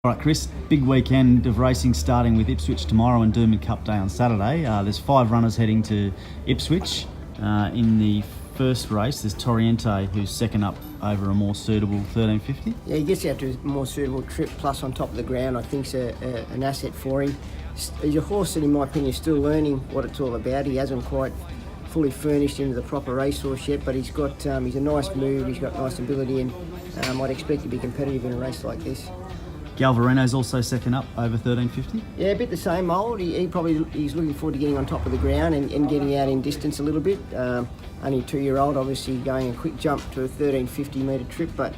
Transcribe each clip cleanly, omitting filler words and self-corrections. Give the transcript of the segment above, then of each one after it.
Right, Chris, big weekend of racing starting with Ipswich tomorrow and Doomben Cup Day on Saturday. There's 5 runners heading to Ipswich. In the first race, there's Toriente, who's second up over a more suitable 1350. Yeah, he gets out to a more suitable trip, plus on top of the ground, I think's an asset for him. He's a horse that, in my opinion, is still learning what it's all about. He hasn't quite fully furnished into the proper racehorse yet, but he's a nice move, he's got nice ability, and I'd expect to be competitive in a race like this. Galvarino's also second up over 1350. Yeah, a bit the same mould. He's looking forward to getting on top of the ground and getting out in distance a little bit. Only a 2-year-old, obviously going a quick jump to a 1350 metre trip, but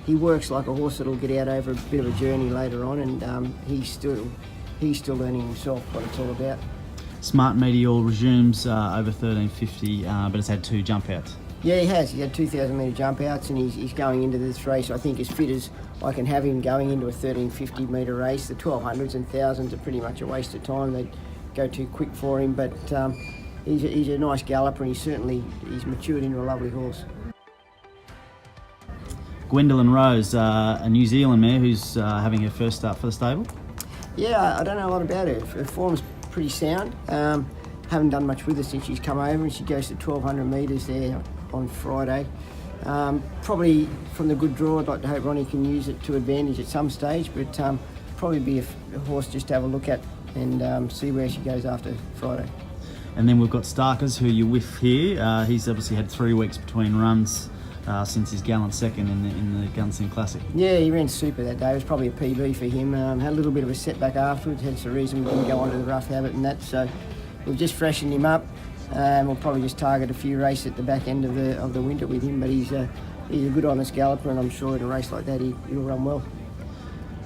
he works like a horse that'll get out over a bit of a journey later on, and he's still learning himself what it's all about. Smart Meteor resumes over 1350, but has had 2 jump outs. Yeah, he has. He had 2,000 metre jump outs, and he's going into this race, I think, as fit as I can have him going into a 1350 metre race. The 1200s and 1000s are pretty much a waste of time. They'd go too quick for him, but he's a nice galloper, and he's matured into a lovely horse. Gwendolyn Rose, a New Zealand mare who's having her first start for the stable. Yeah, I don't know a lot about her. Her form's pretty sound. Haven't done much with her since she's come over, and she goes to 1200 metres there on Friday. Probably from the good draw, I'd like to hope Ronnie can use it to advantage at some stage, but probably be a horse just to have a look at and see where she goes after Friday. And then we've got Starkers, who you're with here. He's obviously had 3 weeks between runs since his gallant second in the Gunsing Classic. Yeah, he ran super that day. It was probably a PB for him. Had a little bit of a setback afterwards, hence the reason we didn't go on to the rough habit and that. So we've just freshened him up. We'll probably just target a few races at the back end of the winter with him, but he's a good honest galloper, and I'm sure in a race like that he'll run well.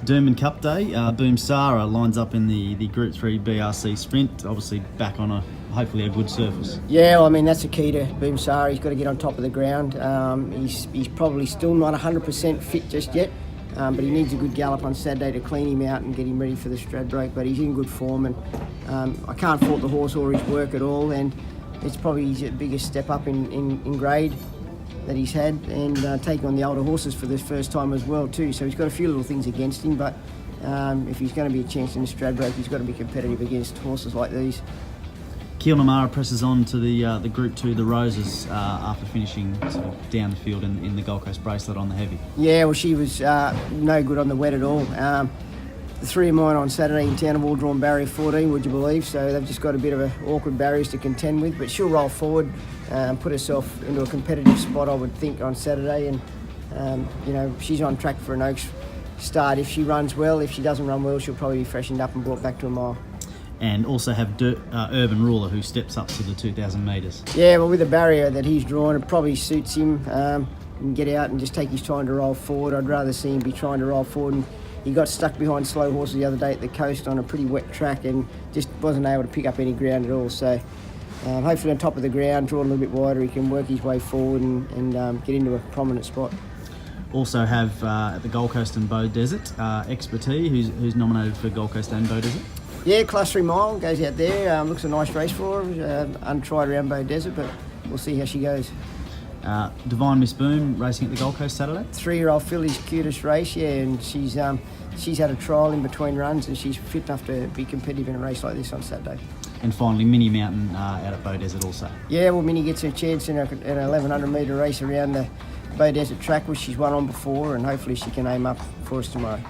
Doomben Cup Day, Boom Sarah lines up in the Group 3 BRC Sprint, obviously back on hopefully a good surface. Yeah, well, I mean, that's the key to Boom Sarah. He's got to get on top of the ground. He's probably still not 100% fit just yet, but he needs a good gallop on Saturday to clean him out and get him ready for the Stradbroke, but he's in good form, and I can't fault the horse or his work at all, and it's probably his biggest step up in grade that he's had, and taking on the older horses for the first time as well too. So he's got a few little things against him, but if he's going to be a chance in the Stradbroke, he's got to be competitive against horses like these. Keelnamara presses on to the Group 2, the Roses, after finishing sort of down the field in the Gold Coast Bracelet on the heavy. Yeah, well, she was no good on the wet at all. The 3 of mine on Saturday in town have all drawn barrier 14, would you believe? So they've just got a bit of awkward barriers to contend with, but she'll roll forward, put herself into a competitive spot, I would think, on Saturday, and she's on track for an Oaks start if she runs well. If she doesn't run well, she'll probably be freshened up and brought back to a mile. And also have Urban Ruler, who steps up to the 2,000 metres. Yeah, well, with the barrier that he's drawn, it probably suits him. And get out and just take his time to roll forward. I'd rather see him be trying to roll forward. And he got stuck behind slow horses the other day at the coast on a pretty wet track and just wasn't able to pick up any ground at all. So hopefully on top of the ground, draw a little bit wider, he can work his way forward and get into a prominent spot. Also have at the Gold Coast and Bow Desert, Expertise, who's nominated for Gold Coast and Bow Desert. Yeah, Class 3 mile, goes out there, looks a nice race for her, untried around Bow Desert, but we'll see how she goes. Divine Miss Boom racing at the Gold Coast Saturday. 3-year-old filly's cutest race, yeah, and she's had a trial in between runs, and she's fit enough to be competitive in a race like this on Saturday. And finally, Minnie Mountain out at Bow Desert also. Yeah, well, Minnie gets her chance in an 1100 metre race around the Bow Desert track, which she's won on before, and hopefully she can aim up for us tomorrow.